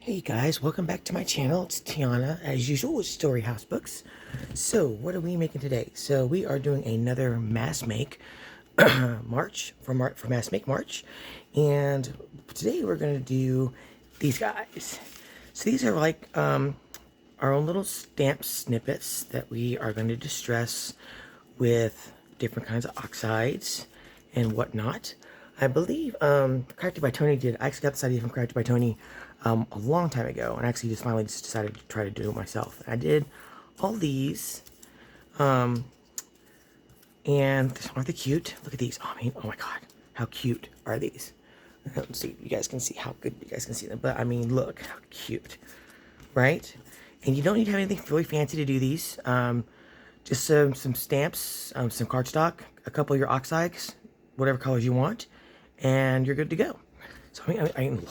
Hey guys, welcome back to my channel. It's Tiana, as usual, with Story House Books. So, what are we making today? So, we are doing another mass make March for mass make March, and today we're going to do these guys. So, these are like our own little stamp snippets that we are going to distress with different kinds of oxides and whatnot. I believe Crafted by Tony did. I actually got this idea from Crafted by Tony a long time ago, and actually just finally just decided to try to do it myself. I did all these, and aren't they cute? Look at these. Oh, I mean, oh my god, how cute are these? Let's see, you guys can see how good you guys can see them. But I mean, look how cute, right? And you don't need to have anything really fancy to do these. Just some stamps, some cardstock, a couple of your oxides, whatever colors you want, and you're good to go. So I mean,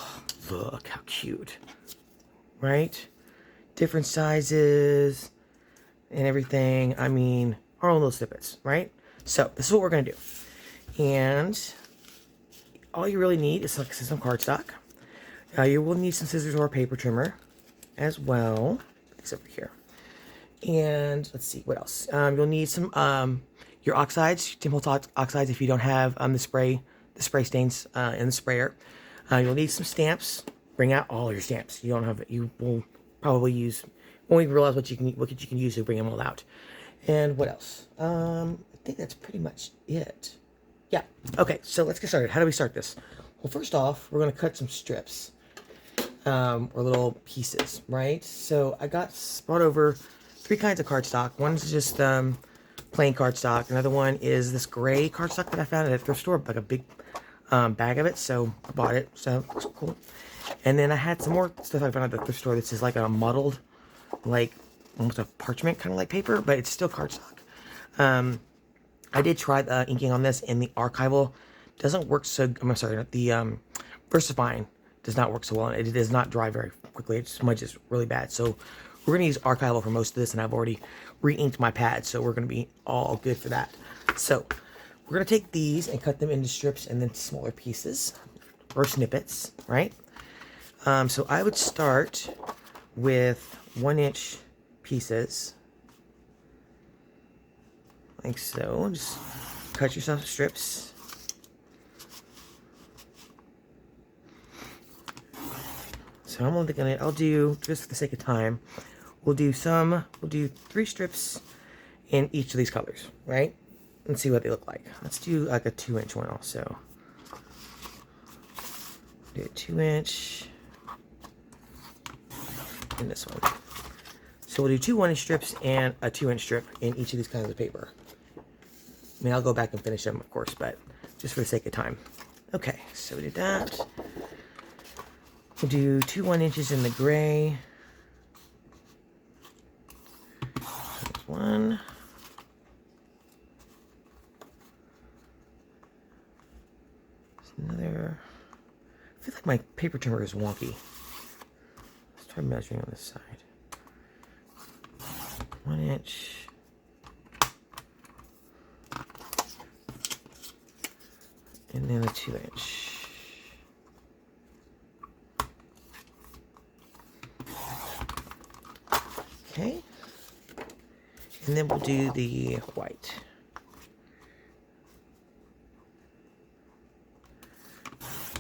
look how cute, right? Different sizes and everything. I mean, our own little snippets, right? So this is what we're gonna do, and all you really need is like some cardstock. You will need some scissors or a paper trimmer as well. Put these over here. And let's see what else. You'll need some your oxides, Tim Holtz oxides, if you don't have the spray stains in the sprayer. You'll need some stamps. Bring out all your stamps. You will probably won't even realize what you can use to bring them all out. And what else? I think that's pretty much it. Yeah. Okay. So let's get started. How do we start this? Well, first off, we're gonna cut some strips or little pieces, right? So I brought over 3 kinds of cardstock. One's just plain cardstock. Another one is this gray cardstock that I found at a thrift store, like a big bag of it. So I bought it. So it looks cool. And then I had some more stuff I found at the thrift store. This is like a muddled, like almost a parchment kind of like paper, but it's still cardstock. I did try the inking on this, and the archival doesn't work so. I'm sorry, the VersaFine does not work so well. It does not dry very quickly. It smudges really bad. So we're gonna use archival for most of this, and I've already re-inked my pad, so we're gonna be all good for that. So we're gonna take these and cut them into strips and then smaller pieces or snippets, right? So I would start with 1-inch pieces, like so. Just cut yourself strips. So I'll do, just for the sake of time, we'll do 3 strips in each of these colors, right? And see what they look like. Let's do like a 2-inch one also. Do a 2-inch. And this one. So we'll do 2 1-inch strips and a 2-inch strip in each of these kinds of paper. I mean, I'll go back and finish them, of course, but just for the sake of time. Okay, so we did that. We'll do 2 1-inches in the gray. There's one. There's another. I feel like my paper trimmer is wonky. Let's try measuring on this side. 1 inch. And then a 2-inch. Okay. And then we'll do the white.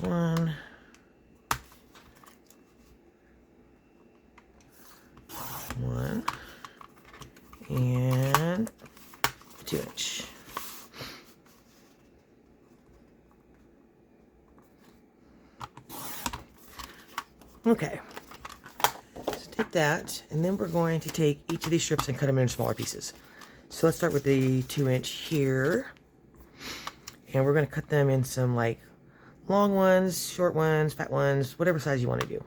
One. And 2-inch. Okay, so take that, and then we're going to take each of these strips and cut them into smaller pieces. So let's start with the 2-inch here, and we're going to cut them in some like long ones, short ones, fat ones, whatever size you want to do.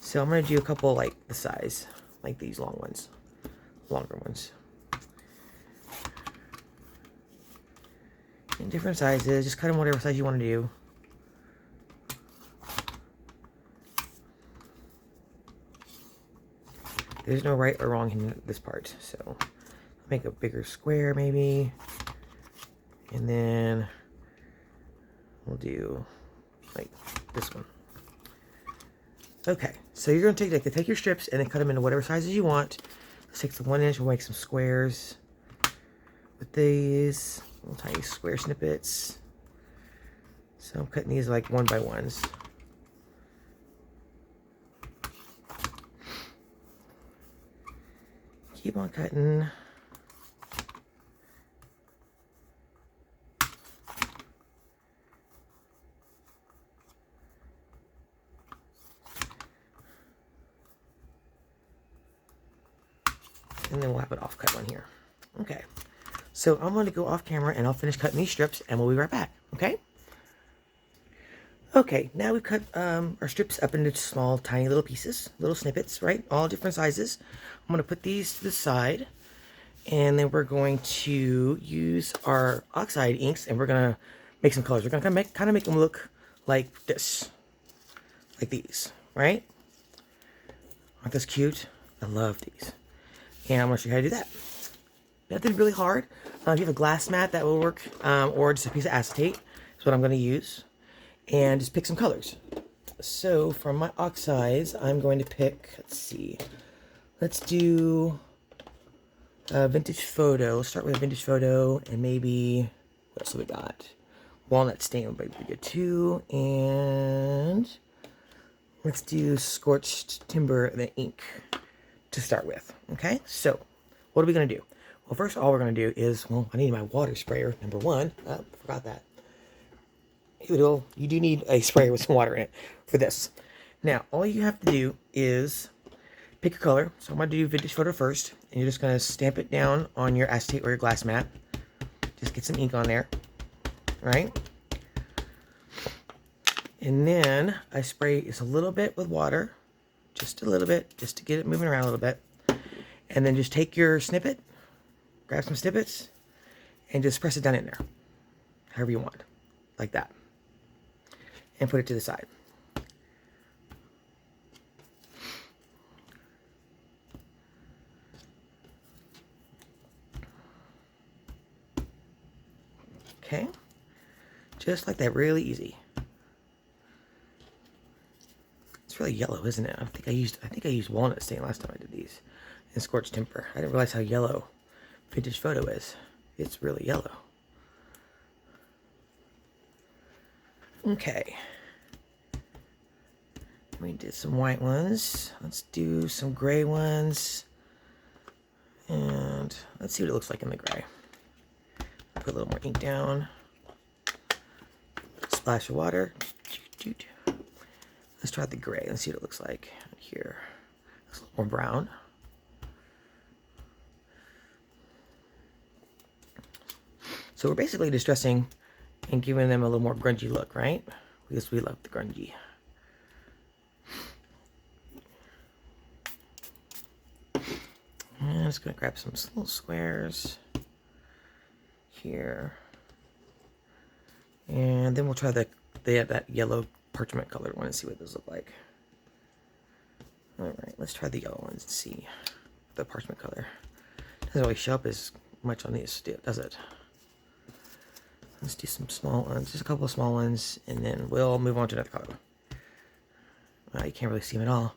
So I'm going to do a couple like the size, like these long ones, longer ones. In different sizes, just cut them whatever size you want to do. There's no right or wrong in this part, so make a bigger square maybe, and then we'll do like this one. Okay, so you're gonna take your strips and then cut them into whatever sizes you want. Let's take the 1 inch. We'll make some squares with these little tiny square snippets. So I'm cutting these like 1 by 1s. Keep on cutting. And then we'll have an off-cut one here. Okay. So I'm going to go off camera and I'll finish cutting these strips and we'll be right back. Okay? Okay, now we've cut our strips up into small, tiny little pieces, little snippets, right? All different sizes. I'm going to put these to the side. And then we're going to use our oxide inks and we're going to make some colors. We're going to kind of make them look like this. Like these, right? Aren't those cute? I love these. And I'm going to show you how to do that. Nothing really hard. If you have a glass mat, that will work. Or just a piece of acetate is what I'm going to use. And just pick some colors. So for my oxides, I'm going to pick, let's see. Let's do a vintage photo. Let's start with a vintage photo. And maybe, what else have we got? Walnut stain would be good too. And let's do scorched timber and the ink to start with. Okay, so what are we going to do? Well, first all we're going to do is, well, I need my water sprayer, number one. Oh, forgot that. You do need a sprayer with some water in it for this. Now, all you have to do is pick a color. So I'm going to do vintage photo first. And you're just going to stamp it down on your acetate or your glass mat. Just get some ink on there. Right? And then I spray just a little bit with water. Just a little bit. Just to get it moving around a little bit. And then just take your snippet. Grab some snippets. And just press it down in there. However you want. Like that. And put it to the side. Okay, just like that, really easy. It's really yellow, isn't it? I think I used walnut stain last time I did these, and scorched timber. I didn't realize how yellow vintage photo is. It's really yellow. Okay. We did some white ones. Let's do some gray ones. And let's see what it looks like in the gray. Put a little more ink down. Splash of water. Let's try the gray. Let's see what it looks like here. It's a little more brown. So we're basically distressing and giving them a little more grungy look, right? Because we love the grungy. And I'm just going to grab some little squares here. And then we'll try that yellow parchment colored one and see what those look like. Alright, let's try the yellow ones and see the parchment color. Doesn't really show up as much on these, does it? Let's do some small ones, just a couple of small ones, and then we'll move on to another color. You can't really see them at all.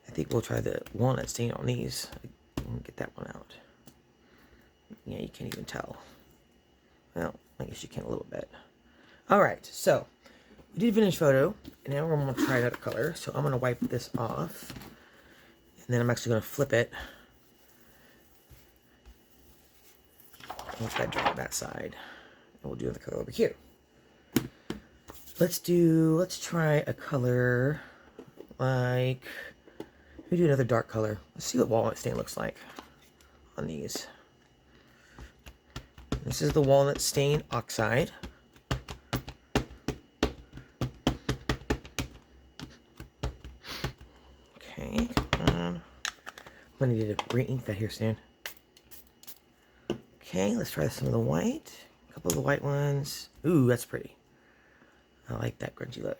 I think we'll try the walnut stain on these. Get that one out. Yeah, you can't even tell. Well, I guess you can a little bit. Alright, so we did vintage photo, and now we're going to try another color. So I'm going to wipe this off, and then I'm actually going to flip it. Let that dry on that side. And we'll do the color over here. Let's try a color like, we do another dark color. Let's see what walnut stain looks like on these. This is the walnut stain oxide. Okay, come on. I'm gonna need to re-ink that here, Stan. Okay, let's try some of the white. A couple of the white ones. Ooh, that's pretty. I like that grungy look.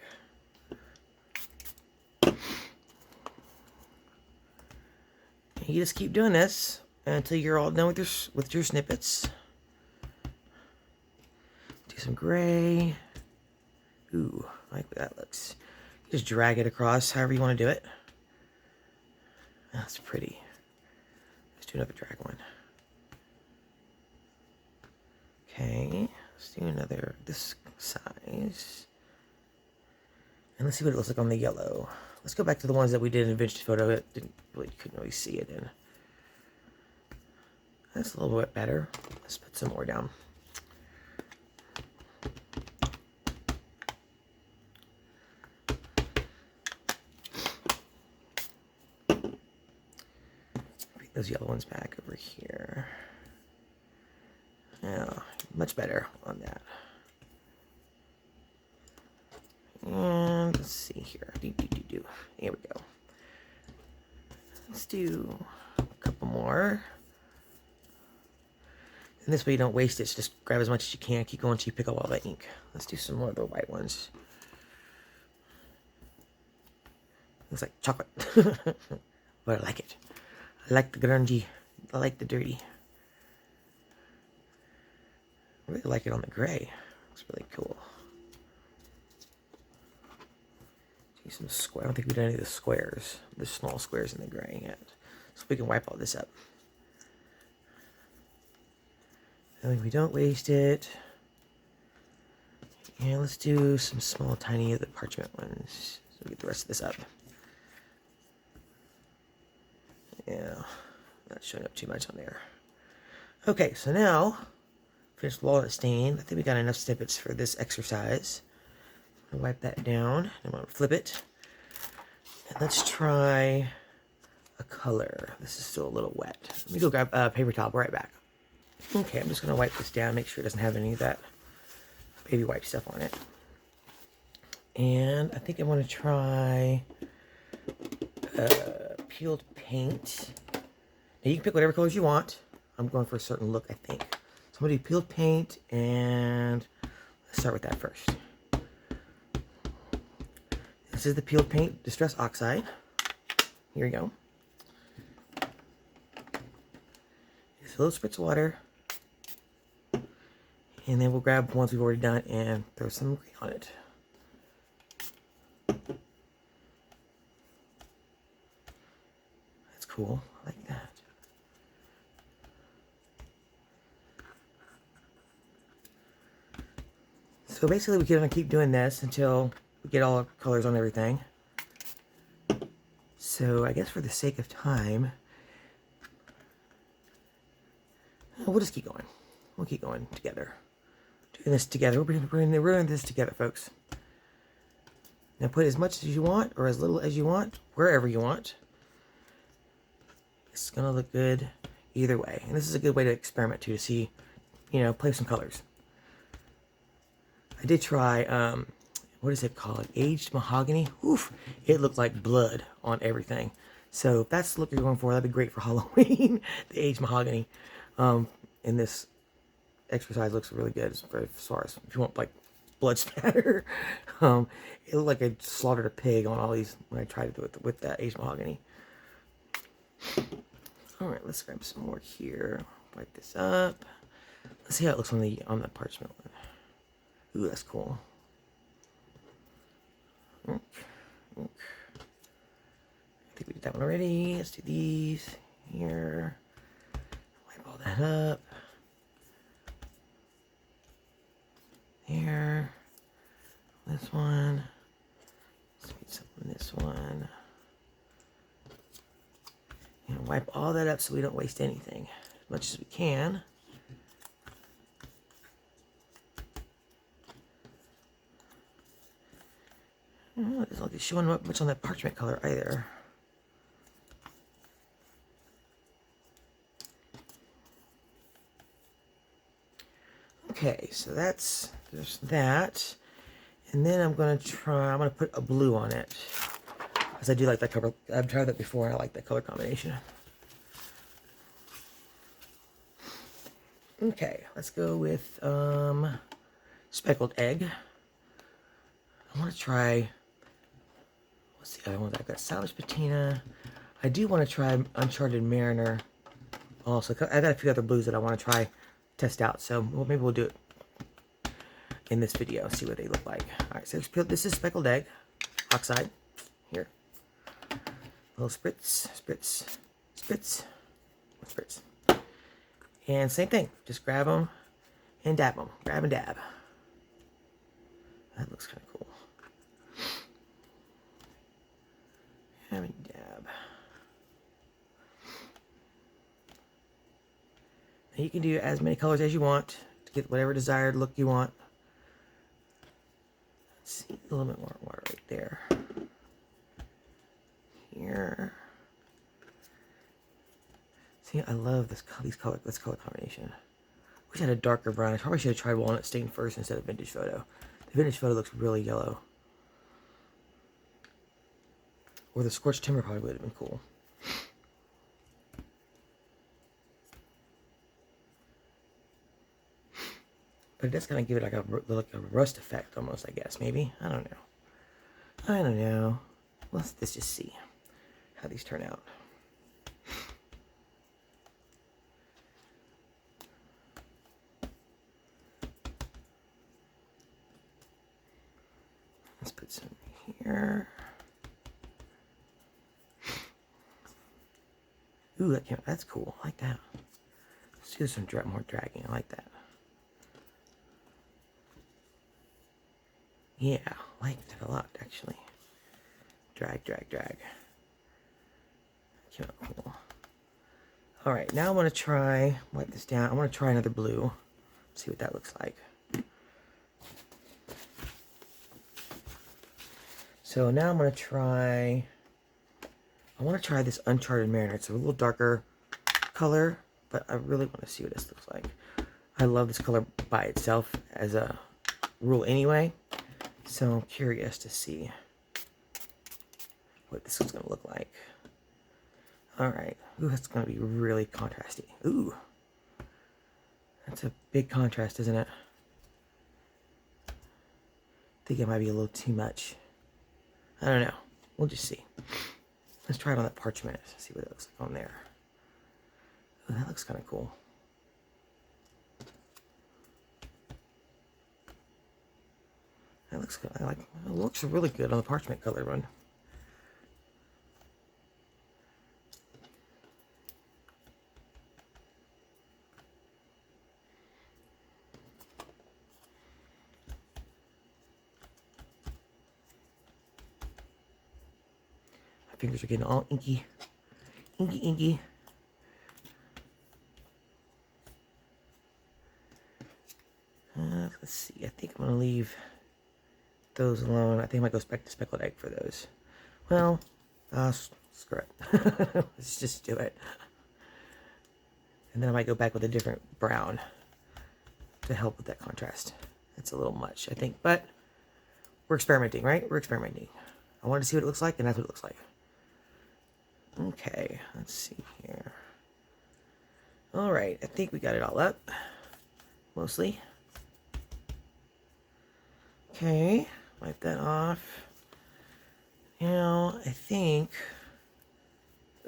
You just keep doing this until you're all done with your snippets. Do some gray. Ooh, I like where that looks. Just drag it across however you want to do it. That's pretty. Let's do another drag one. Okay, let's do another this size. And let's see what it looks like on the yellow. Let's go back to the ones that we did in vintage photo. It couldn't really see it in. That's a little bit better. Let's put some more down. Bring those yellow ones back over here. Yeah, much better on that. And let's see here. Here we go. Let's do a couple more. And this way you don't waste it. So just grab as much as you can. Keep going until you pick up all that ink. Let's do some more of the white ones. Looks like chocolate. But I like it. I like the grungy. I like the dirty. I really like it on the gray. It's really cool. Do some square. I don't think we've done any of the squares. The small squares in the gray yet. So we can wipe all this up. And we don't waste it. And let's do some small, tiny of the parchment ones. So we get the rest of this up. Yeah, not showing up too much on there. Okay, so now, finished walnut stain. I think we got enough snippets for this exercise. I'm gonna wipe that down. I'm gonna flip it. And let's try a color. This is still a little wet. Let me go grab a paper towel. Be right back. Okay, I'm just gonna wipe this down, make sure it doesn't have any of that baby wipe stuff on it. And I think I want to try peeled paint. Now you can pick whatever colors you want. I'm going for a certain look, I think. So I'm gonna do peeled paint, and let's start with that first. This is the peeled paint Distress Oxide. Here we go. Just a little spritz of water. And then we'll grab the ones we've already done and throw some green on it. That's cool. I like that. So basically we're gonna keep doing this until we get all the colors on everything. So I guess for the sake of time, we'll just keep going. We'll keep going together. Doing this together. We're doing this together, folks. Now put as much as you want or as little as you want, wherever you want. It's gonna look good either way. And this is a good way to experiment too, to see, you know, play with some colors. I did try, what is it called? Aged mahogany. Oof, it looked like blood on everything. So if that's the look you're going for, that'd be great for Halloween. The aged mahogany. In this exercise looks really good as far as if you want like blood spatter. It looked like I slaughtered a pig on all these when I tried to do it with that aged mahogany. All right, let's grab some more here. Wipe this up. Let's see how it looks on the parchment one. Ooh, that's cool. I think we did that one already. Let's do these here. Wipe all that up. Here. This one. Let's get some on this one. And wipe all that up so we don't waste anything as much as we can. Oh, it doesn't look like it's showing up much on that parchment color either. Okay, so there's that. And then I'm going to put a blue on it. Because I do like that color. I've tried that before and I like that color combination. Okay, let's go with speckled egg. I want to try, what's the other one? I've got Salvage Patina. I do want to try Uncharted Mariner also. I got a few other blues that I want to try, test out. So maybe we'll do it in this video, see what they look like. All right, so this is speckled egg. oxide. Here. A little spritz, spritz, spritz, spritz. And same thing. Just grab them and dab them. Grab and dab. That looks kind of cool. Grab and dab. And you can do as many colors as you want to get whatever desired look you want. Let's see, a little bit more water right there. Here. See, I love this color combination. Wish I had a darker brown. I probably should have tried walnut stain first instead of vintage photo. The vintage photo looks really yellow. Or the scorched timber probably would have been cool. But it does kind of give it like a rust effect almost, I guess, maybe. I don't know. I don't know. Let's just see how these turn out. Let's put some here. Ooh, that's cool. I like that. Let's do some more dragging. I like that. Yeah, I like that a lot, actually. Drag, drag, drag. Came out cool. Alright, now I'm going to try, wipe this down. I'm going to try another blue. See what that looks like. So now I'm going to try, I want to try this Uncharted Mariner. It's a little darker color, but I really want to see what this looks like. I love this color by itself as a rule anyway. So I'm curious to see what this is going to look like. Alright. Ooh, that's going to be really contrasty. Ooh. That's a big contrast, isn't it? I think it might be a little too much. I don't know. We'll just see. Let's try it on that parchment. See what it looks like on there. Ooh, that looks kind of cool. That looks good. It looks really good on the parchment color one. My fingers are getting all inky. Inky, inky. Let's see. I think I'm going to leave those alone. I think I might go back to speckled egg for those. Well, screw it. Let's just do it. And then I might go back with a different brown to help with that contrast. That's a little much, I think. But we're experimenting, right? We're experimenting. I wanted to see what it looks like, and that's what it looks like. Okay, let's see here. All right, I think we got it all up. Mostly. Okay, wipe that off. Now, I think...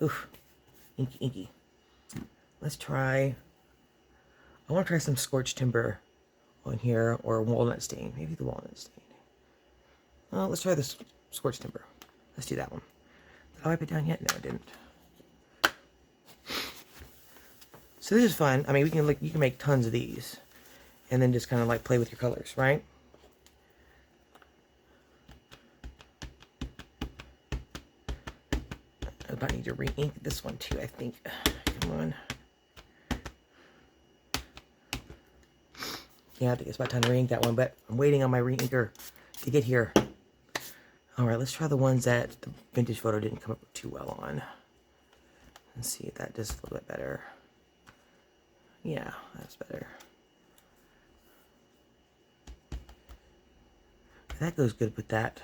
Oof, inky, inky. Let's try... I want to try some scorched timber on here, or walnut stain. Maybe the walnut stain. Well, let's try this scorched timber. Let's do that one. Did I wipe it down yet? No, I didn't. So this is fun. I mean, you can make tons of these, and then just kind of like play with your colors, right? I about need to re-ink this one too, I think. Come on. Yeah, I think it's about time to re-ink that one, but I'm waiting on my re-inker to get here. Alright, let's try the ones that the vintage photo didn't come up too well on. Let's see if that does a little bit better. Yeah, that's better. That goes good with that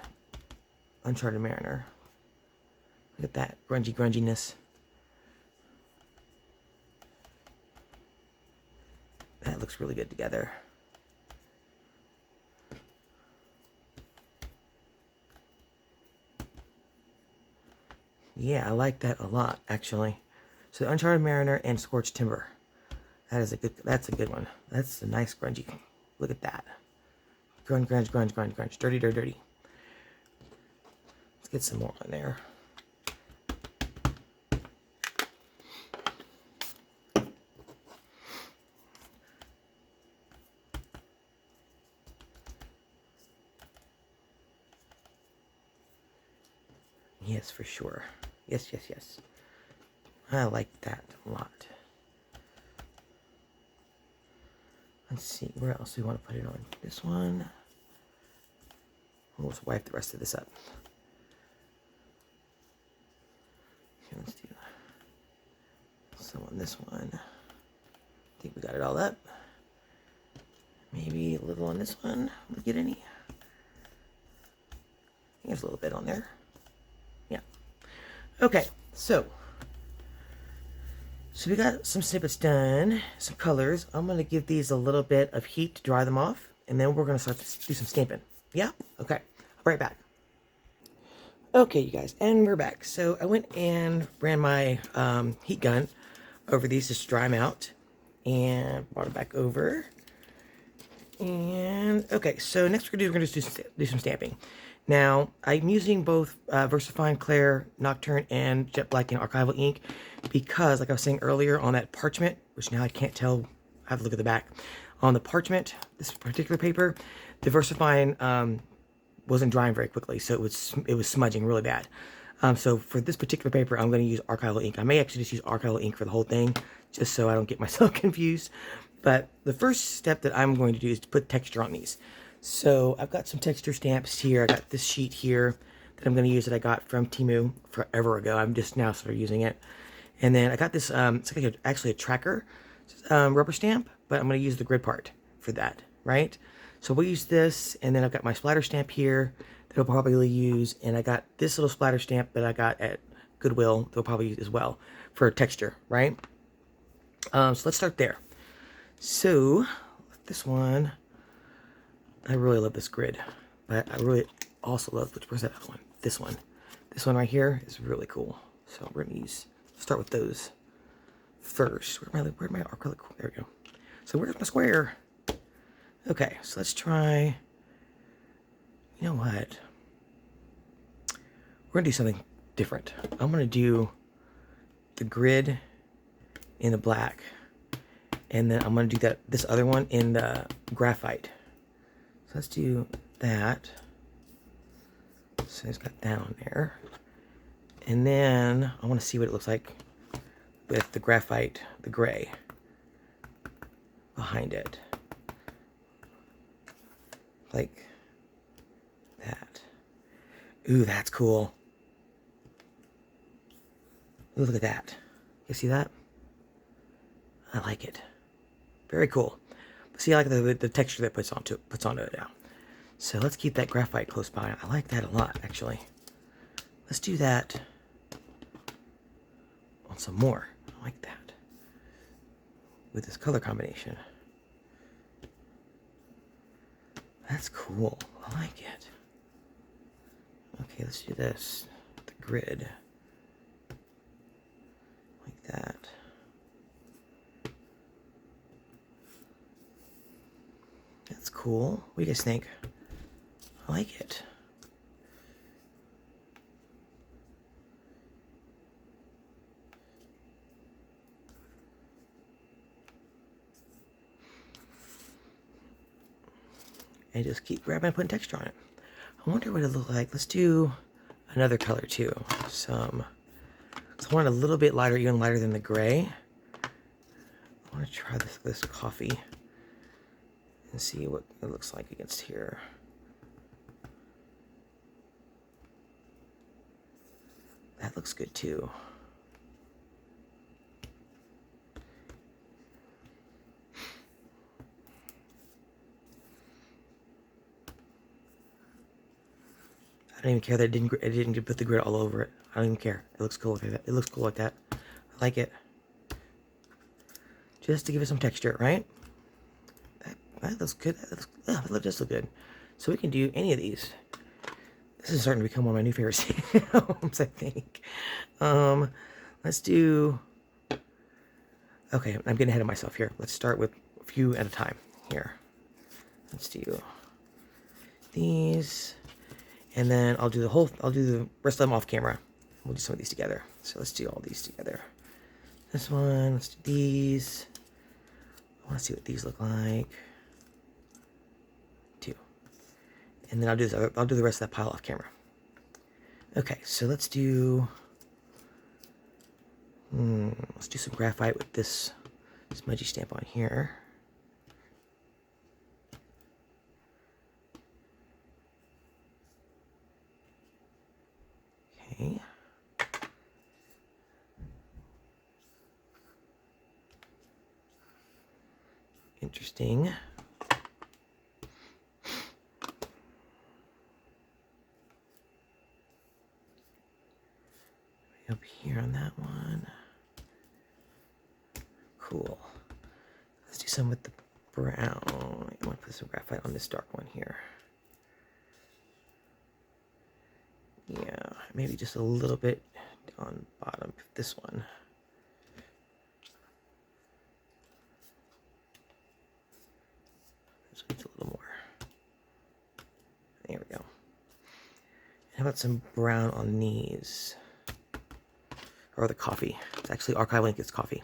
Uncharted Mariner. Look at that grunginess. That looks really good together. Yeah, I like that a lot, actually. So Uncharted Mariner and Scorched Timber. That's a good one. That's a nice grungy. Look at that. Grunge, grunge, grunge, grunge, grunge. Dirty, dirty, dirty. get some more on there. Yes, for sure. Yes, yes, yes. I like that a lot. Let's see, where else do we want to put it on? This one. We'll just wipe the rest of this up. Okay, let's do some on this one. I think we got it all up. Maybe a little on this one. Did we get any? There's a little bit on there. Yeah. Okay, so we got some snippets done, some colors. I'm going to give these a little bit of heat to dry them off, and then we're going to start to do some stamping. Yeah? Okay. I'll be right back. Okay, you guys, and we're back. So I went and ran my heat gun over these to dry them out, and brought it back over. And, okay, so next we're going to do some stamping. Now, I'm using both VersaFine Clair Nocturne and Jet Black and Archival ink because, like I was saying earlier, on that parchment, which now I can't tell, I have to look at the back. On the parchment, this particular paper, the VersaFine wasn't drying very quickly, so it was smudging really bad. So for this particular paper, I'm going to use Archival ink. I may actually just use Archival ink for the whole thing, just so I don't get myself confused. But the first step that I'm going to do is to put texture on these. So I've got some texture stamps here. I got this sheet here that I'm going to use that I got from Temu forever ago. I'm just now started using it. And then I got this, it's like actually a tracker rubber stamp, but I'm going to use the grid part for that, right? So we'll use this, and then I've got my splatter stamp here that I'll probably use, and I got this little splatter stamp that I got at Goodwill that I'll probably use as well for texture, right? So let's start there. So this one, I really love this grid, but I really also love, where's that other one? This one. This one right here is really cool. So we're gonna start with those first. Where'd my acrylic, there we go. So where's my square? Okay, so let's try, you know what? We're gonna do something different. I'm gonna do the grid in the black, and then I'm gonna do this other one in the graphite. So let's do that. So it's got that on there. And then I want to see what it looks like with the graphite, the gray, behind it. Like that. Ooh, that's cool. Ooh, look at that. You see that? I like it. Very cool. See, I like the texture that puts onto it now. So let's keep that graphite close by. I like that a lot, actually. Let's do that on some more. I like that. With this color combination. That's cool. I like it. Okay, let's do this. The grid. Like that. That's cool. What do you guys think? I like it. And just keep grabbing and putting texture on it. I wonder what it look like. Let's do another color too. So I want it a little bit lighter, even lighter than the gray. I want to try this coffee and see what it looks like against here. That looks good too. I don't even care that it didn't put the grid all over it. I don't even care. It looks cool like that. It looks cool like that. I like it. Just to give it some texture, right? That looks good. That does look good. So we can do any of these. This is starting to become one of my new favorite films, I think. Let's do... Okay, I'm getting ahead of myself here. Let's start with a few at a time here. Let's do these. And then I'll do the rest of them off camera. We'll do some of these together. So let's do all these together. This one, let's do these. I want to see what these look like. 2. And then I'll do the rest of that pile off camera. Okay, so let's do some graphite with this smudgy stamp on here. Okay. Interesting. Up here on that one. Cool. Let's do some with the brown. I want to put some graphite on this dark one here. Yeah, maybe just a little bit on bottom of this one. This one's a little more. There we go. How about some brown on these? Or the coffee. It's actually archive link, it's coffee.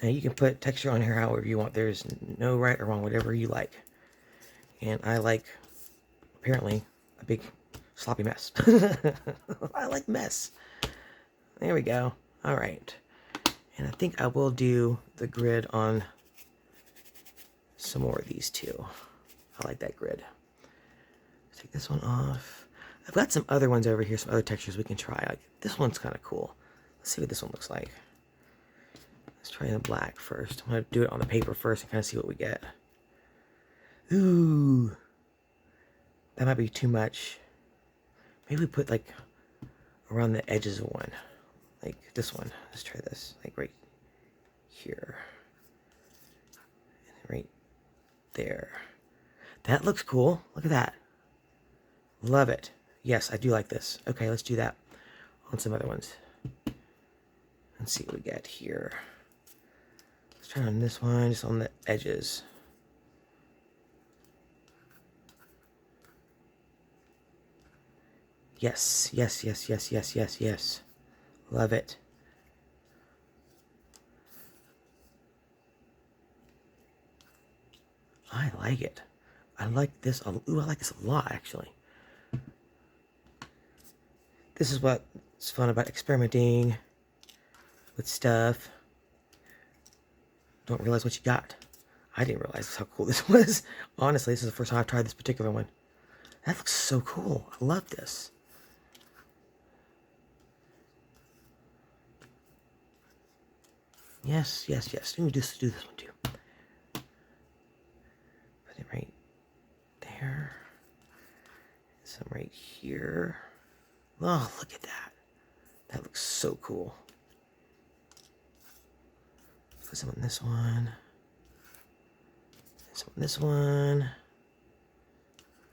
Now you can put texture on here however you want. There's no right or wrong, whatever you like. And I like, apparently, a big sloppy mess. I like mess. There we go. All right. And I think I will do the grid on some more of these too. I like that grid. Take this one off. I've got some other ones over here, some other textures we can try. Like, this one's kind of cool. Let's see what this one looks like. Let's try the black first. I'm going to do it on the paper first and kind of see what we get. Ooh. That might be too much. Maybe we put like around the edges of one. Like this one. Let's try this. Like right here. And right there. That looks cool. Look at that. Love it. Yes, I do like this. Okay, let's do that on some other ones. Let's see what we get here. Let's try on this one, just on the edges. Yes, yes, yes, yes, yes, yes, yes. Love it. I like it. I like this. Ooh, I like this a lot, actually. This is what's fun about experimenting with stuff. Don't realize what you got. I didn't realize how cool this was. Honestly, this is the first time I've tried this particular one. That looks so cool. I love this. Yes, yes, yes. Let me just do this one too. Put it right there. Some right here. Oh, look at that. That looks so cool. Put some on this one. Some on this one.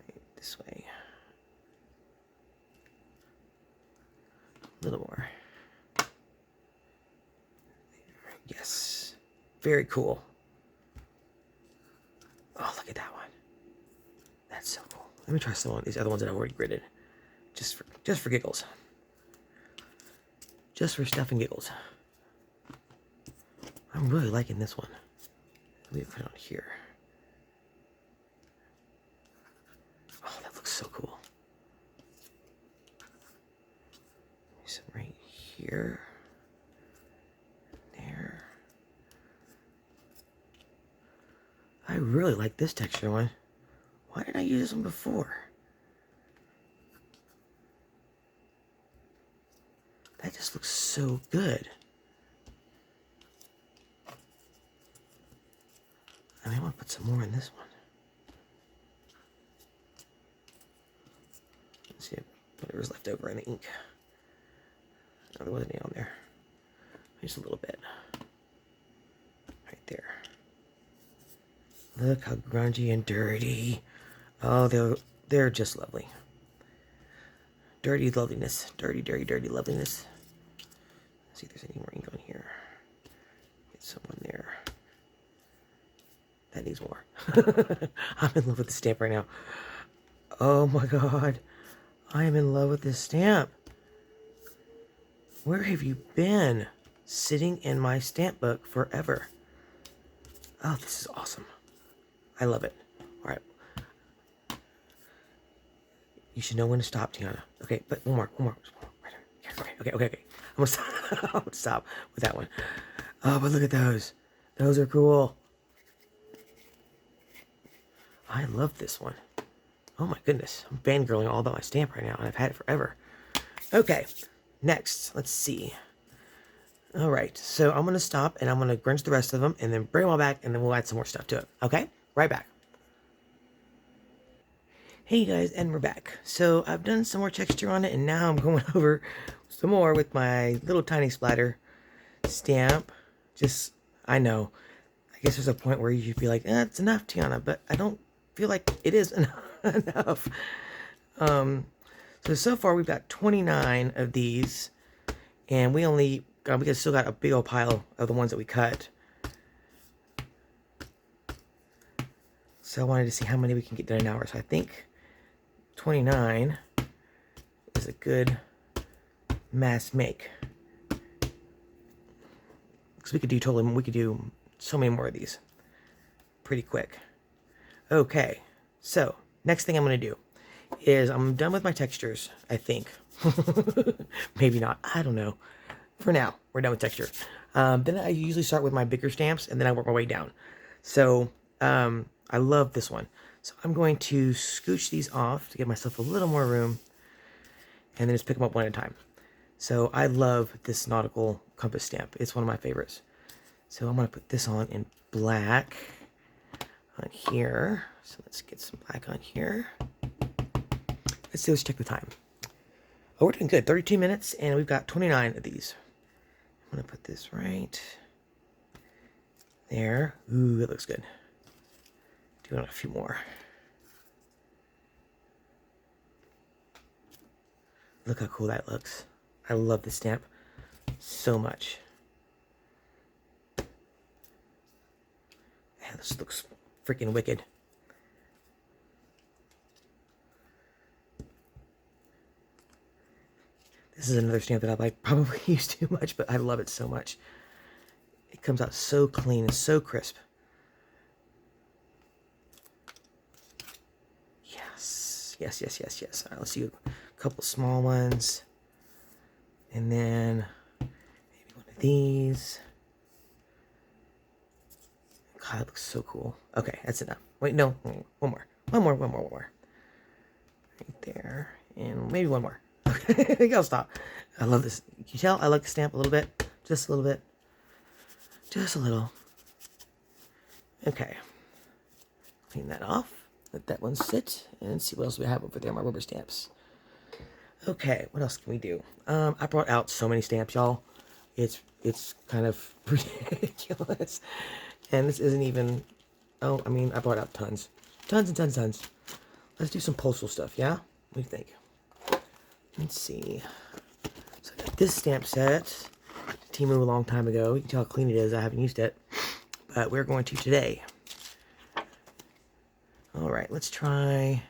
Right this way. A little more. Yes. Very cool. Oh, look at that one. That's so cool. Let me try some of these other ones that I've already gridded. Just for giggles. Just for stuff and giggles. I'm really liking this one. Let me put it on here. Oh, that looks so cool. Some right here. There. I really like this texture one. Why did I use this one before? That just looks so good. I mean, I want to put some more in this one. Let's see whatever's left over in the ink. Oh, there wasn't any on there. Just a little bit. Right there. Look how grungy and dirty. Oh, they're just lovely. Dirty loveliness. Dirty, dirty, dirty loveliness. Let's see if there's any more ink on here. Get someone there. That needs more. I'm in love with the stamp right now. Oh my god. I am in love with this stamp. Where have you been? Sitting in my stamp book forever. Oh, this is awesome. I love it. All right. You should know when to stop, Tiana. Okay, but one more. Right here. Okay. I'm gonna stop. I'm gonna stop with that one. Oh, but look at those. Those are cool. I love this one. Oh my goodness. I'm fangirling all about my stamp right now, and I've had it forever. Okay, next. Let's see. All right, so I'm gonna stop, and I'm gonna grunge the rest of them, and then bring them all back, and then we'll add some more stuff to it. Okay? Right back. Hey guys, and we're back. So I've done some more texture on it, and now I'm going over some more with my little tiny splatter stamp. Just, I know, I guess there's a point where you should be like, it's enough, Tiana, but I don't feel like it is enough. So far we've got 29 of these, and we still got a big old pile of the ones that we cut. So I wanted to see how many we can get done in an hour. So I think 29 is a good mass make. Because we could do so many more of these pretty quick. Okay, so next thing I'm going to do is I'm done with my textures, I think. Maybe not. I don't know. For now, we're done with texture. Then I usually start with my bigger stamps, and then I work my way down. So I love this one. So I'm going to scooch these off to give myself a little more room, and then just pick them up one at a time. So I love this nautical compass stamp. It's one of my favorites. So I'm going to put this on in black on here. So let's get some black on here. Let's check the time. Oh, we're doing good. 32 minutes, and we've got 29 of these. I'm going to put this right there. Ooh, that looks good. Doing a few more. Look how cool that looks. I love this stamp so much. Man, this looks freaking wicked. This is another stamp that I probably use too much, but I love it so much. It comes out so clean and so crisp. Yes. All right, let's do a couple small ones. And then maybe one of these. God, that looks so cool. Okay, that's enough. Wait, no, one more. Right there. And maybe one more. Okay, I think I'll stop. I love this. Can you tell I like the stamp a little bit? Just a little bit. Just a little. Okay. Clean that off. Let that one sit. And see what else we have over there. My rubber stamps. Okay, what else can we do? I brought out so many stamps, y'all. It's kind of ridiculous. And this isn't even... Oh, I mean, I brought out tons. Tons. Let's do some postal stuff, yeah? What do you think? Let's see. So I got this stamp set. Temu a long time ago. You can tell how clean it is. I haven't used it. But we're going to today. Alright, let's try...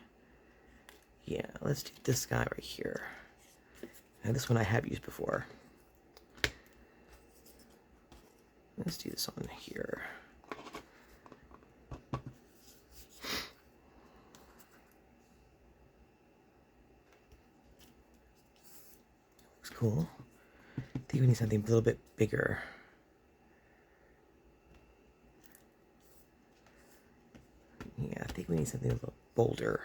Yeah, let's do this guy right here. And this one I have used before. Let's do this on here. Looks cool. I think we need something a little bit bigger. Yeah, I think we need something a little bolder.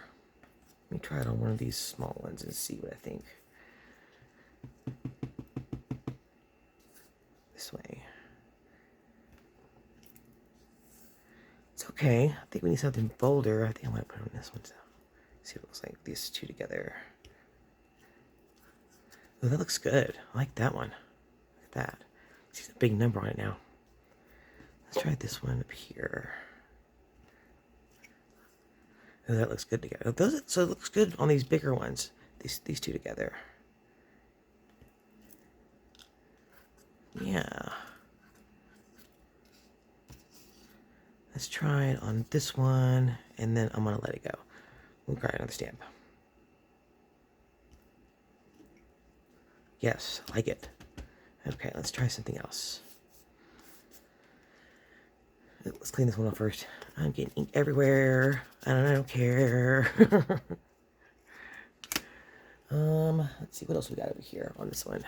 Let me try it on one of these small ones and see what I think. This way. It's okay. I think we need something bolder. I think I might put it on this one. So see what it looks like. These two together. Oh, that looks good. I like that one. Look at that. See the big number on it now. Let's try this one up here. Oh, that looks good together. So it looks good on these bigger ones. These two together. Yeah. Let's try it on this one, and then I'm gonna let it go. We'll try another stamp. Yes, I like it. Okay, let's try something else. Let's clean this one off first. I'm getting ink everywhere, and I don't care. Let's see what else we got over here on this one.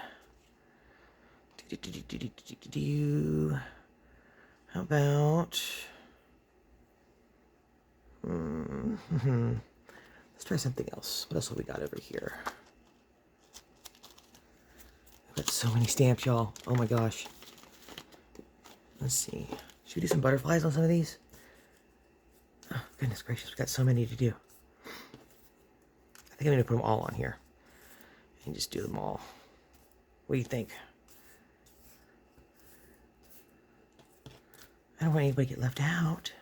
How about? Let's try something else. What else have we got over here? I've got so many stamps, y'all. Oh my gosh. Let's see. Should we do some butterflies on some of these? Oh, goodness gracious. We've got so many to do. I think I'm going to put them all on here. And just do them all. What do you think? I don't want anybody to get left out.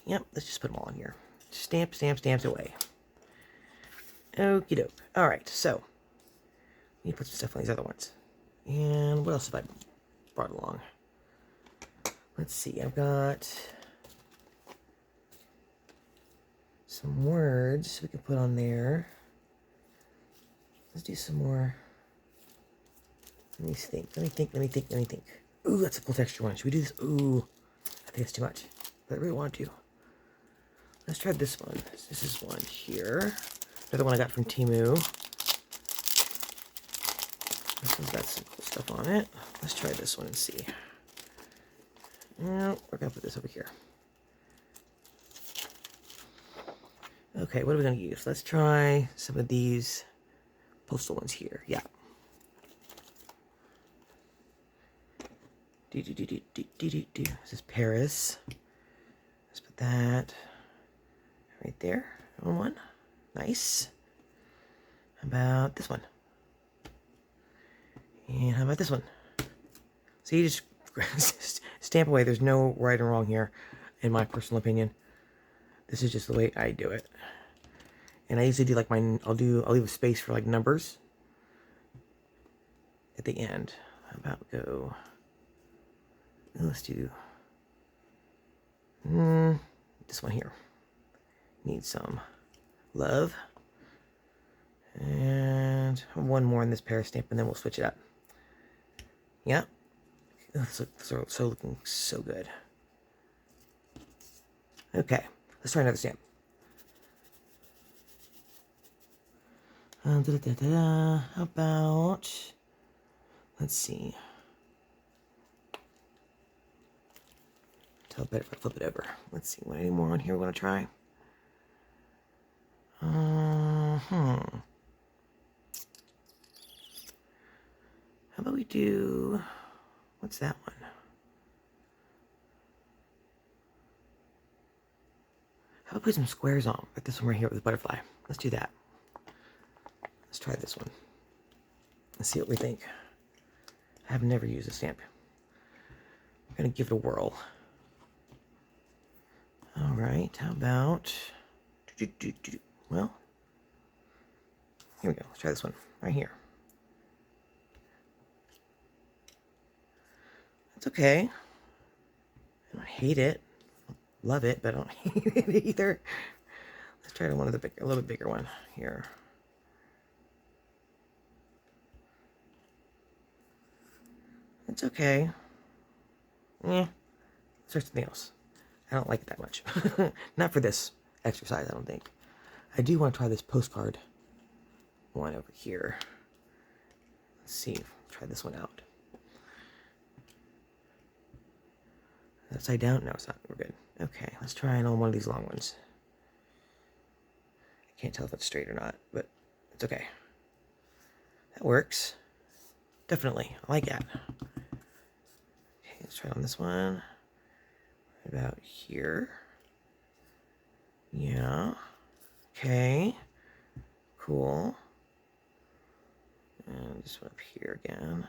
Yep, let's just put them all on here. Stamp, stamp, stamps away. Okie doke. Alright, so. We need to put some stuff on these other ones. And what else have I brought along? Let's see, I've got some words we can put on there. Let's do some more. Let me think. Ooh, that's a full texture one. Should we do this? Ooh, I think it's too much, but I really want to. Let's try this one. This is one here. Another one I got from Temu. This one's got some cool stuff on it. Let's try this one and see. No, we're gonna put this over here. Okay, what are we gonna use? Let's try some of these postal ones here. Yeah. This is Paris. Let's put that right there on one. Nice. How about this one? And how about this one? So you just stamp away. There's no right and wrong here, in my personal opinion. This is just the way I do it. And I usually do like I'll leave a space for like numbers at the end. How about go? Let's do this one here. Need some love. And one more in this Paris stamp, and then we'll switch it up. Yeah. So looking so good. Okay, let's try another stamp. How about, let's see. Tell better if I flip it over. Let's see, what any more on here we want to try? How about we do, what's that one? How about put some squares on? Like this one right here with the butterfly. Let's do that. Let's try this one. Let's see what we think. I have never used a stamp. I'm gonna give it a whirl. All right, how about, well, here we go. Let's try this one right here. It's okay. I don't hate it. Love it, but I don't hate it either. Let's try one of the a little bit bigger one here. It's okay. Let's try something else. I don't like it that much. Not for this exercise, I don't think. I do want to try this postcard one over here. Let's see. Try this one out. Upside down? No, it's not. We're good. Okay, let's try it on one of these long ones. I can't tell if it's straight or not, but it's okay. That works. Definitely. I like that. Okay, let's try it on this one. Right about here. Yeah. Okay. Cool. And this one up here again.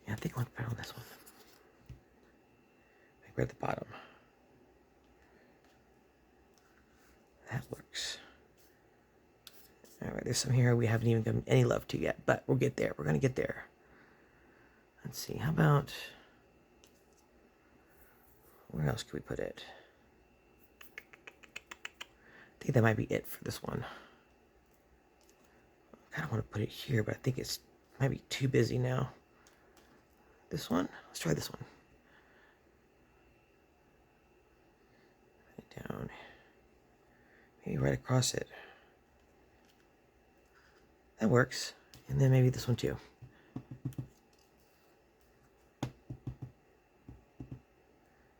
Yeah, I think I want to put it on this one. Like right at the bottom. That works. Alright, there's some here we haven't even given any love to yet, but we'll get there. We're going to get there. Let's see, how about... Where else could we put it? I think that might be it for this one. I kind of want to put it here, but I think it's might be too busy now. This one? Let's try this one. Put it down. Maybe right across it. That works. And then maybe this one too.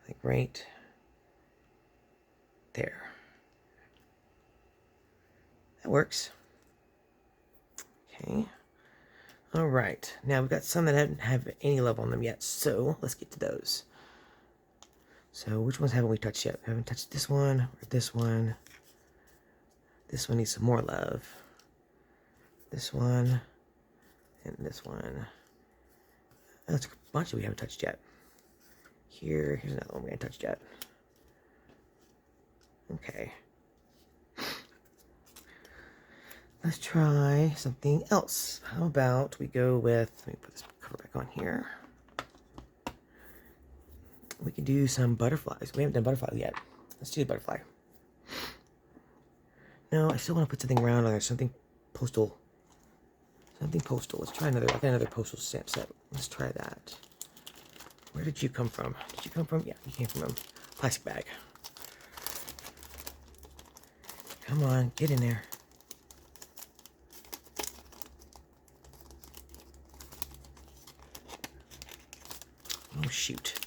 Like right there. That works. Okay. All right. Now we've got some that haven't have any love on them yet, so let's get to those. So which ones haven't we touched yet? We haven't touched this one or this one. This one needs some more love. This one and this one. That's a bunch that we haven't touched yet. Here's another one we haven't touched yet. Okay. Let's try something else. How about we go with, let me put this cover back on here. We can do some butterflies. We haven't done butterflies yet. Let's do a butterfly. No, I still want to put something round on there, something postal. Something postal. Let's try another, I've got another postal stamp set. Let's try that. Where did you come from? Did you come from? Yeah, you came from a plastic bag. Come on, get in there. Oh, shoot.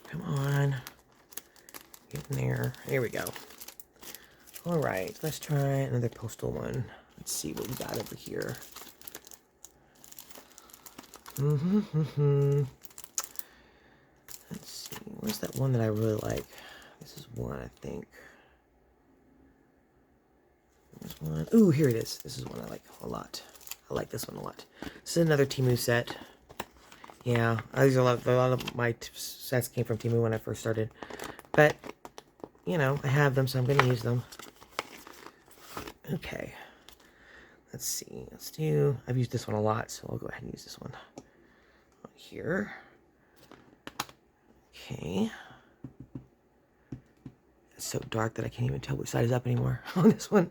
Come on. Get in there. There we go. All right, let's try another postal one. Let's see what we got over here. Let's see. Where's that one that I really like? This is one, I think. There's one. Ooh, here it is. This is one I like a lot. I like this one a lot. This is another Temu set. Yeah, a lot of my sets came from Temu when I first started. But, you know, I have them, so I'm going to use them. Okay. Let's see. Let's do... I've used this one a lot, so I'll go ahead and use this one. Here. Okay. It's so dark that I can't even tell which side is up anymore on this one.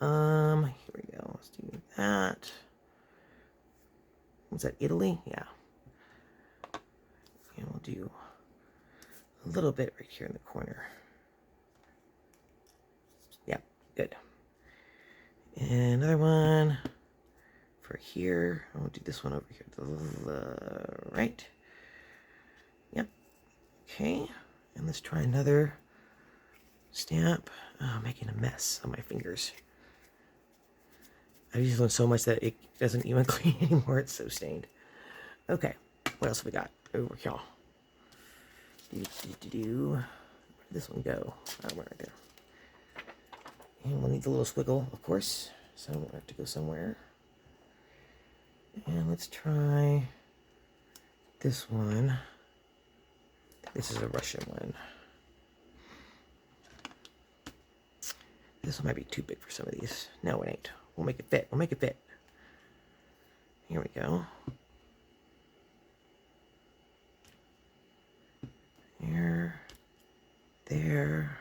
Here we go. Let's do that. What's that, Italy? Yeah. And we'll do a little bit right here in the corner. Yeah, good. And another one for here. I'll do this one over here to the right. Yep. Okay. And let's try another stamp. Oh, I'm making a mess on my fingers. I've used this one so much that it doesn't even clean anymore. It's so stained. Okay. What else have we got over here? Where did this one go? Oh, right there. And we'll need the little squiggle, of course. So we'll have to go somewhere. And let's try this one. This is a Russian one. This one might be too big for some of these. No, it ain't. We'll make it fit. We'll make it fit. Here we go. There. There.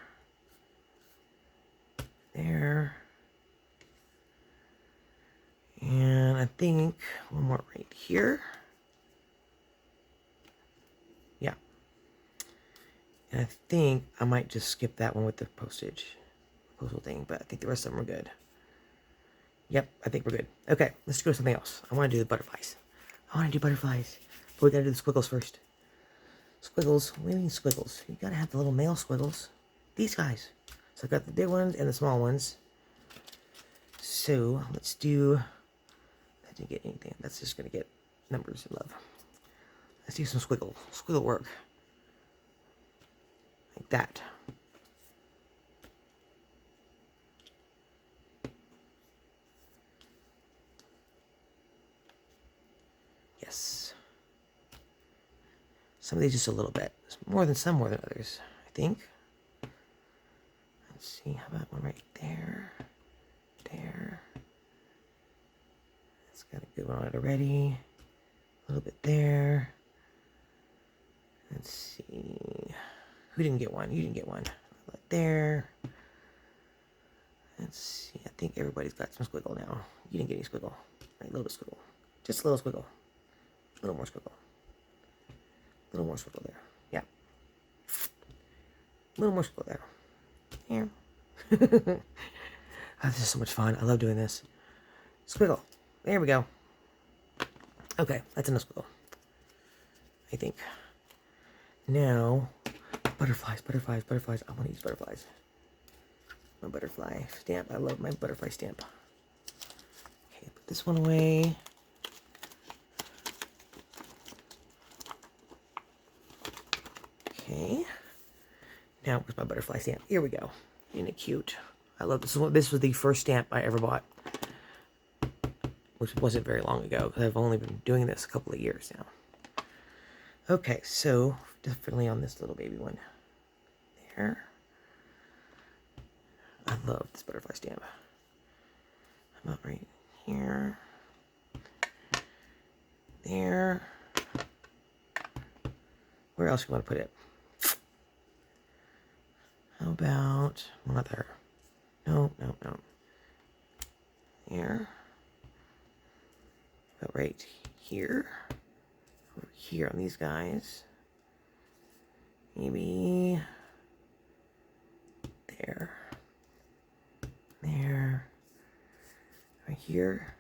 There. And I think one more right here. Yeah. And I think I might just skip that one with the postal thing, but I think the rest of them are good. Yep, I think we're good. Okay, let's go to something else. I want to do the butterflies. But we gotta do the squiggles first. Squiggles, we need squiggles. You gotta have the little male squiggles. These guys. So I've got the big ones and the small ones. So let's do... That didn't get anything. That's just gonna get numbers and love. Let's do some squiggle work. Like that. Yes. Some of these just a little bit. Some more than others, I think. Let's see, how about one right there? There. It's got a good one on it already. A little bit there. Let's see. Who didn't get one? You didn't get one. Right there. Let's see. I think everybody's got some squiggle now. You didn't get any squiggle. Right, a little bit squiggle. Just a little squiggle. A little more squiggle. A little more squiggle there. Yeah. A little more squiggle there. Here. Oh, this is so much fun. I love doing this. Squiggle. There we go. Okay, that's enough squiggle, I think. Now, butterflies. I want to use butterflies. My butterfly stamp. I love my butterfly stamp. Okay, put this one away. Okay. Now, where's my butterfly stamp? Here we go. Isn't it cute? I love this one. This was the first stamp I ever bought, which wasn't very long ago. I've only been doing this a couple of years now. Okay, so definitely on this little baby one. There. I love this butterfly stamp. How about right here? There. Where else do you want to put it? How about, well, not there. No. There. About right here. Over here on these guys. Maybe there. There. Right here.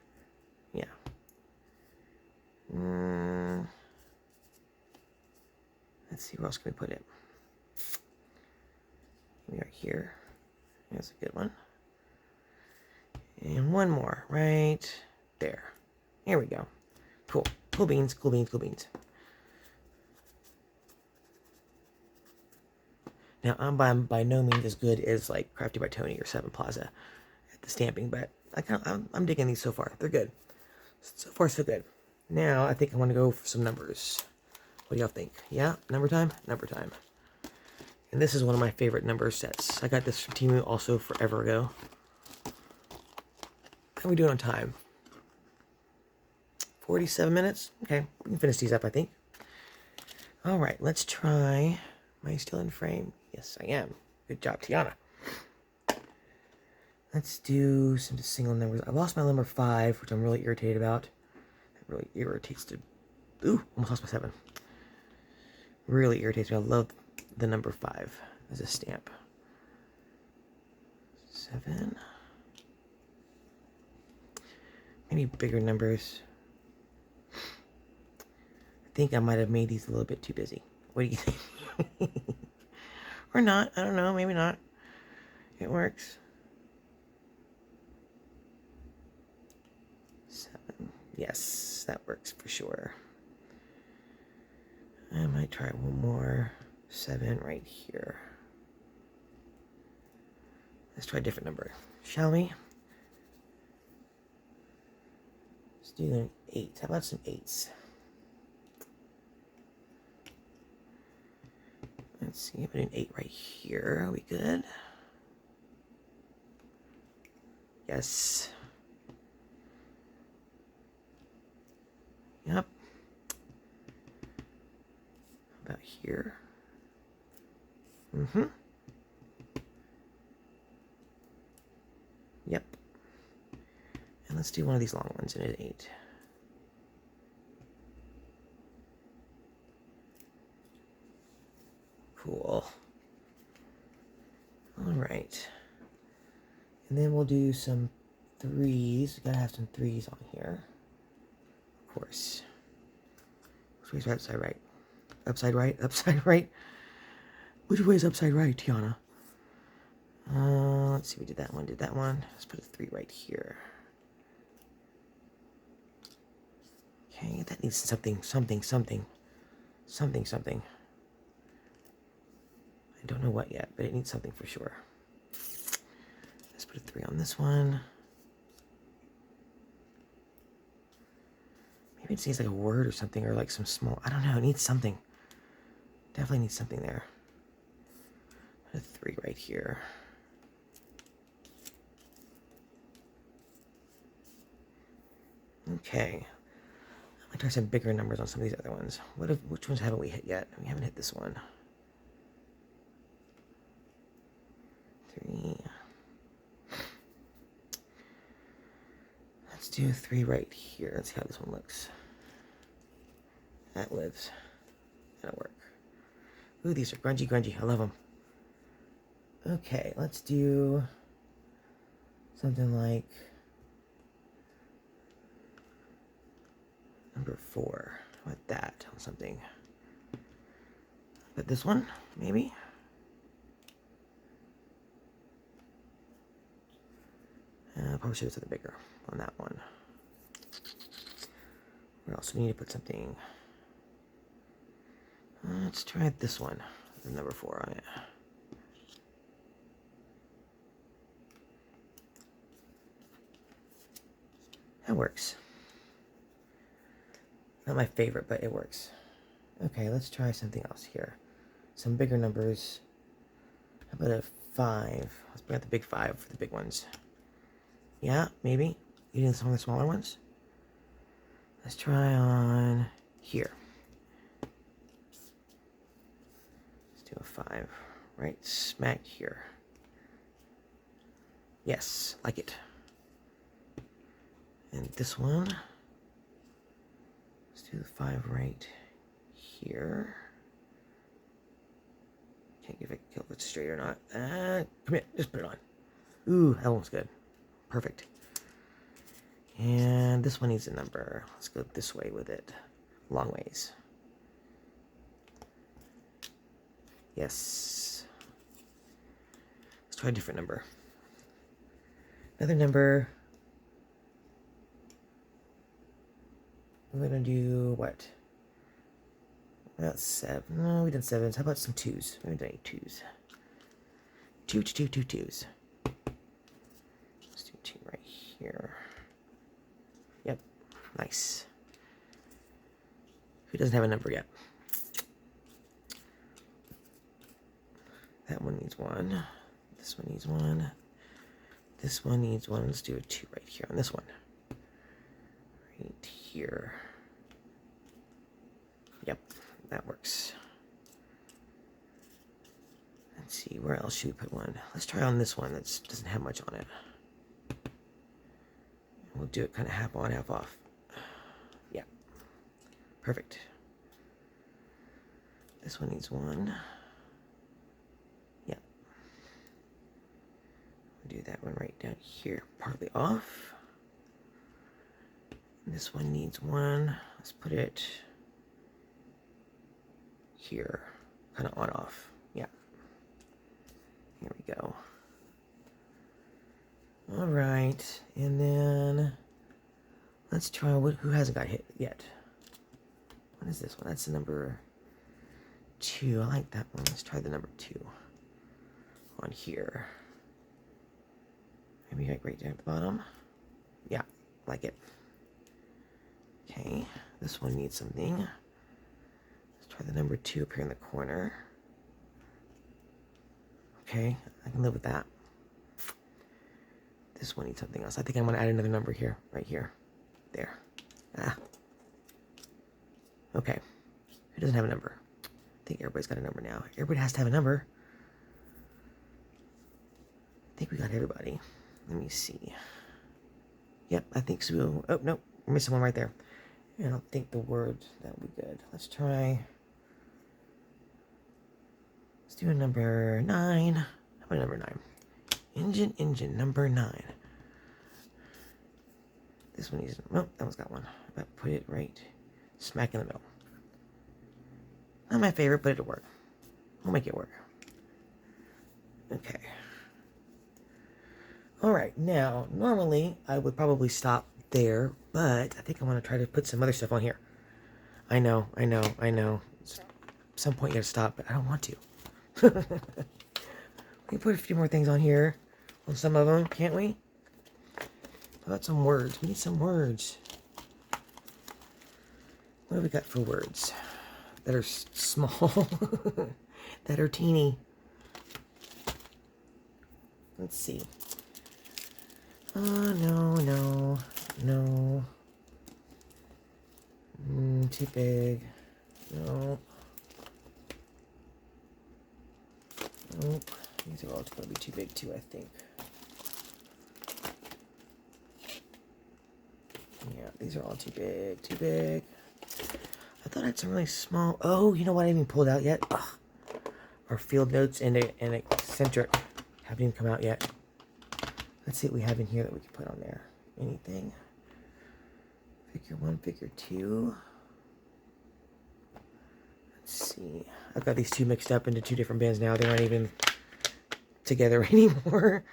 Yeah. Let's see, where else can we put it? We are here. That's a good one. And one more right there. Here we go. Cool. Cool beans. Now, I'm by no means as good as like Crafty by Tony or Seven Plaza at the stamping, but I'm digging these so far. They're good. So far, so good. Now, I think I want to go for some numbers. What do y'all think? Yeah? Number time? Number time. And this is one of my favorite number sets. I got this from Temu also forever ago. How are we doing on time? 47 minutes? Okay, we can finish these up, I think. All right, let's try. Am I still in frame? Yes, I am. Good job, Tiana. Let's do some single numbers. I lost my number 5, which I'm really irritated about. That really irritates to... Ooh, almost lost my 7. Really irritates me. I love the number 5 as a stamp. 7. Maybe bigger numbers. I think I might have made these a little bit too busy. What do you think? Or not. I don't know. Maybe not. It works. 7. Yes, that works for sure. I might try one more. 7 right here. Let's try a different number, shall we? Let's do an 8. How about some 8s? Let's see, put an 8 right here. Are we good? Yes. Yep. How about here? Mm-hmm. Yep. And let's do one of these long ones in an 8. Cool. All right. And then we'll do some 3s. We gotta have some 3s on here. Of course. Which way's upside right? Upside right? Upside right? Which way is upside right, Tiana? Let's see, we did that one, Let's put a 3 right here. Okay, that needs something. I don't know what yet, but it needs something for sure. Let's put a 3 on this one. Maybe it just needs like a word or something, or like some small, I don't know, it needs something. Definitely needs something there. A 3 right here. Okay. I'm gonna try some bigger numbers on some of these other ones. Which ones haven't we hit yet? We haven't hit this one. 3. Let's do 3 right here. Let's see how this one looks. That lives. That'll work. Ooh, these are grungy. I love them. Okay, let's do something like number 4. How about that on something? But this one, maybe? Probably should have something bigger on that one. Where else? We need to put something. Let's try this one. With number 4 on it. That works. Not my favorite, but it works. Okay, let's try something else here. Some bigger numbers. How about a 5? Let's bring out the big 5 for the big ones. Yeah, maybe. You doing some of the smaller ones? Let's try on here. Let's do a 5. Right smack here. Yes, like it. And this one. Let's do the 5 right here. Can't give it if it's straight or not. Come here, just put it on. Ooh, that one's good. Perfect. And this one needs a number. Let's go this way with it. Long ways. Yes. Let's try a different number. Another number. We're gonna do what? About 7. No, we did 7s. How about some 2s? Maybe do 8 2s. 2s. Let's do 2 right here. Yep. Nice. Who doesn't have a number yet? That one needs 1. This one needs 1. This one needs 1. Let's do a 2 right here on this one. Right here. Yep, that works. Let's see, where else should we put 1? Let's try on this one that doesn't have much on it. We'll do it kind of half on, half off. Yeah, perfect. This one needs 1. Yeah. We'll do that one right down here, partly off. This one needs 1. Let's put it here, kind of on off. Yeah. Here we go. All right, and then let's try who hasn't got hit yet. What is this one? That's the number 2. I like that one. Let's try the number 2 on here. Maybe like right down at the bottom. Yeah, like it. Okay, this one needs something. Let's try the number 2 up here in the corner. Okay, I can live with that. This one needs something else. I think I'm going to add another number here, right here. There. Ah. Okay. Who doesn't have a number? I think everybody's got a number now. Everybody has to have a number. I think we got everybody. Let me see. Yep, I think so. Oh, no. We're missing one right there. I don't think the word, that would be good. Let's try. Let's do a number 9. How about number 9? Engine, number 9. This one needs, oh, that one's got one. But put it right smack in the middle. Not my favorite, but it'll work. We'll make it work. Okay. Alright, now, normally I would probably stop there, but I think I want to try to put some other stuff on here. I know. At some point you gotta stop, but I don't want to. We can put a few more things on here. On some of them, can't we? How about some words? We need some words. What do we got for words that are small, that are teeny? Let's see. No. Too big. No. Nope. These are all going to be too big too, I think. Yeah, these are all too big. Too big. I thought I had some really small... Oh, you know what? I haven't even pulled out yet. Ugh. Our field notes and eccentric haven't even come out yet. Let's see what we have in here that we can put on there. Anything? Figure 1, figure 2. Let's see. I've got these two mixed up into two different bands now. They're not even together anymore.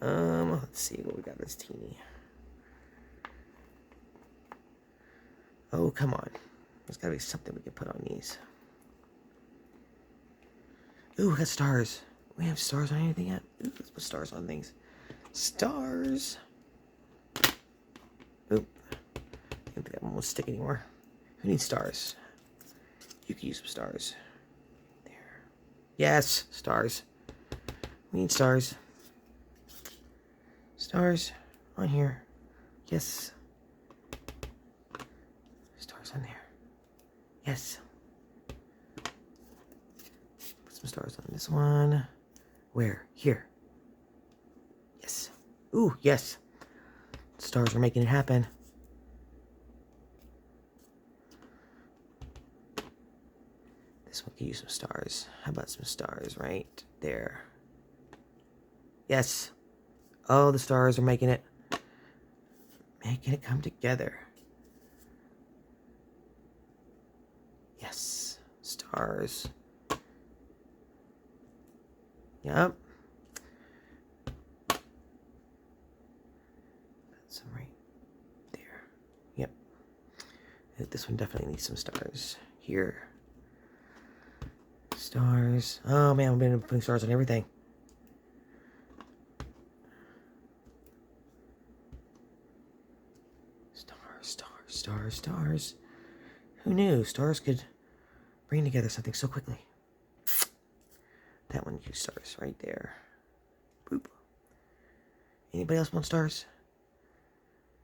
Let's see what we got this teeny. Oh, come on. There's got to be something we can put on these. Ooh, we got stars. We have stars on anything yet? Ooh, let's put stars on things. Stars. Oop. I don't think that one will stick anymore. Who needs stars? You could use some stars. There. Yes, stars. We need stars. Stars on here. Yes. Stars on there. Yes. Put some stars on this one. Where? Here. Yes. Ooh, yes. Stars are making it happen. This one could use some stars. How about some stars right there? Yes. Oh, the stars are making it come together. Yes. Stars. Yep. That's some right there. Yep. This one definitely needs some stars. Here. Stars. Oh man, I've been putting stars on everything. Stars. Who knew stars could bring together something so quickly? That one used stars right there. Boop. Anybody else want stars?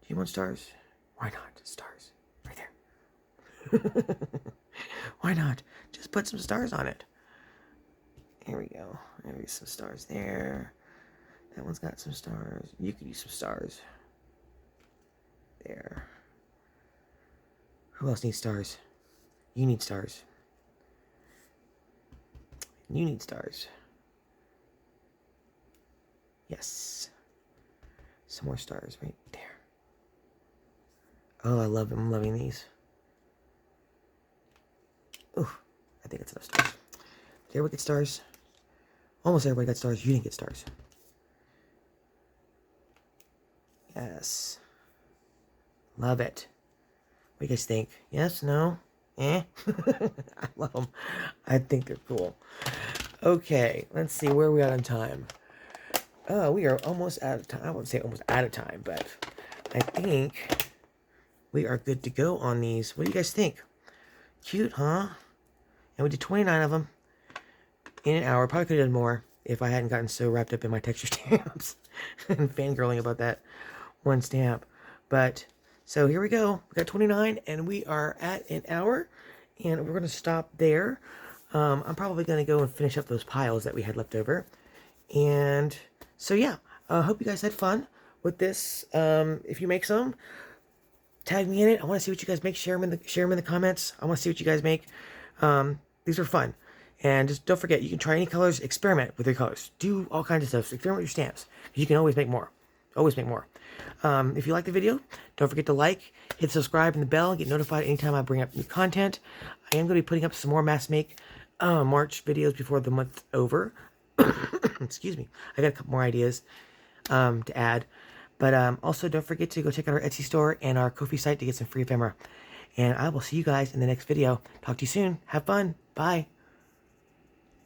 Do you want stars? Why not? Stars. Right there. Why not? Just put some stars on it. Here we go. There's some stars there. That one's got some stars. You could use some stars. There. Who else needs stars? You need stars. You need stars. Yes. Some more stars right there. Oh, I love them. I'm loving these. Ooh, I think that's enough stars. Did everybody get stars? Almost everybody got stars. You didn't get stars. Yes. Love it. What do you guys think? Yes? No? Eh? I love them. I think they're cool. Okay, let's see where we are on time. We are almost out of time. I wouldn't say almost out of time, but I think we are good to go on these. What do you guys think? Cute, huh? And we did 29 of them in an hour. Probably could have done more if I hadn't gotten so wrapped up in my texture stamps and fangirling about that one stamp. But so here we go. We got 29 and we are at an hour and we're going to stop there. I'm probably going to go and finish up those piles that we had left over. And so yeah, I hope you guys had fun with this. If you make some, tag me in it. I want to see what you guys make. Share them in the comments. I want to see what you guys make. These are fun. And just don't forget, you can try any colors. Experiment with your colors. Do all kinds of stuff. Experiment with your stamps. You can always make more. Always make more. If you like the video, don't forget to like, hit subscribe and the bell, get notified anytime I bring up new content. I am going to be putting up some more Mass Make March videos before the month's over. Excuse me. I got a couple more ideas to add. But also don't forget to go check out our Etsy store and our Kofi site to get some free ephemera. And I will see you guys in the next video. Talk to you soon. Have fun. Bye.